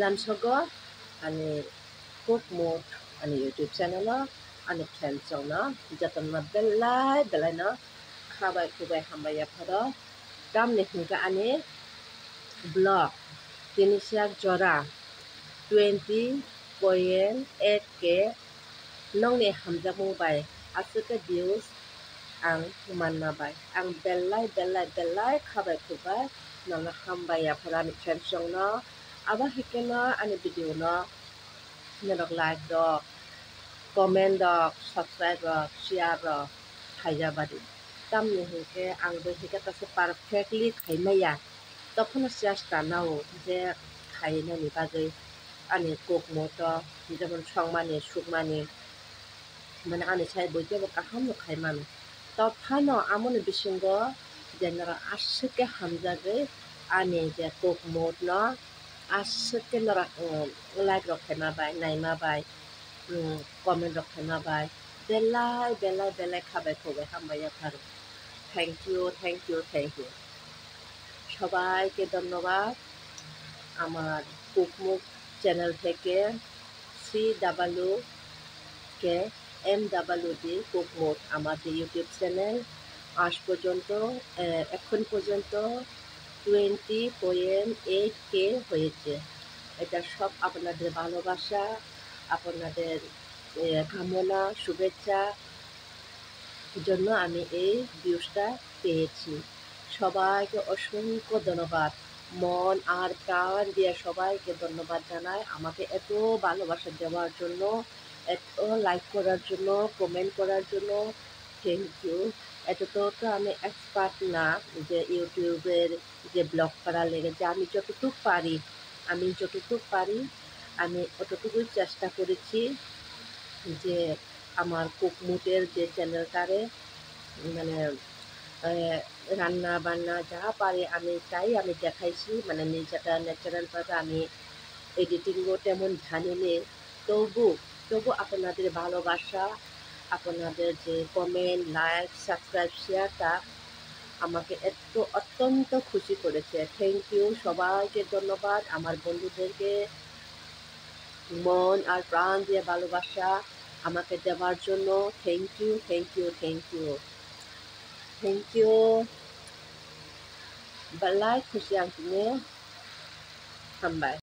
lamsogo ani cook mode ani YouTube channel no ani channel no jatan ma belai no khabai kubai hambaya pharo tamni hingka ani blog tinisiak jora 20.8k nongni hamjakmung bai asuk views ang manna bai ang belai khabai kubai nang hambaya phara ni channel no aba hikeno ani video no nerok like rok comment rok subscribe rok share rok khaijabadi tamni hingke angbo hingke tase perfectly khaimaya tokhono chesta nao je khainani bagui ani cook moto jemon songmani sukmani মানে ani sai boitebo kaham no khaimano to phano amoni bisingo jenera asike hamjagui ani je cook mode no asike nora like rok khaima bai naima bai comment rok khaima bai belai khabai khobai hambaya pharo thank you সবাইকে ধন্যবাদ আমার কুকমুক channel থেকে CWK MWD কুকমুক আমাদের YouTube channel আজ পর্যন্ত এখন পর্যন্ত 20.8k হয়েছে এটা সব আপনাদের ভালোবাসা আপনাদের কামনা শুভেচ্ছা জন্য আমি এই ভিউজটা পেয়েছি সবাইকে অসংখ্য ধন্যবাদ মন আর প্রাণ দিয়ে সবাইকে ধন্যবাদ জানাই আমাকে এত ভালোবাসা দেওয়ার জন্য এত লাইক করার জন্য কমেন্ট করার জন্য থ্যাংক ইউ এতটাও তো আমি এক্সপার্ট না যে ইউটিউবের যে ব্লগ করা লেগে যে আমি যতটুকু পারি আমি অতটুকুই চেষ্টা করেছি যে আমার কুকমুটের যে চ্যানেলটারে মানে রান্না বান্না যা পারি আমি তাই আমি দেখাইছি মানে নিজেটা ন্যাচারালভাবে আমি এডিটিংও তেমন জানিনি তবু আপনাদের ভালোবাসা আপনাদের যে কমেন্ট লাইক সাবস্ক্রাইব শেয়ারটা আমাকে অত্যন্ত খুশি করেছে থ্যাংক ইউ সবাইকে ধন্যবাদ আমার বন্ধুদেরকে মন আর প্রাণ দিয়ে ভালোবাসা আমাকে দেওয়ার জন্য thank you balai khusyang tine hambai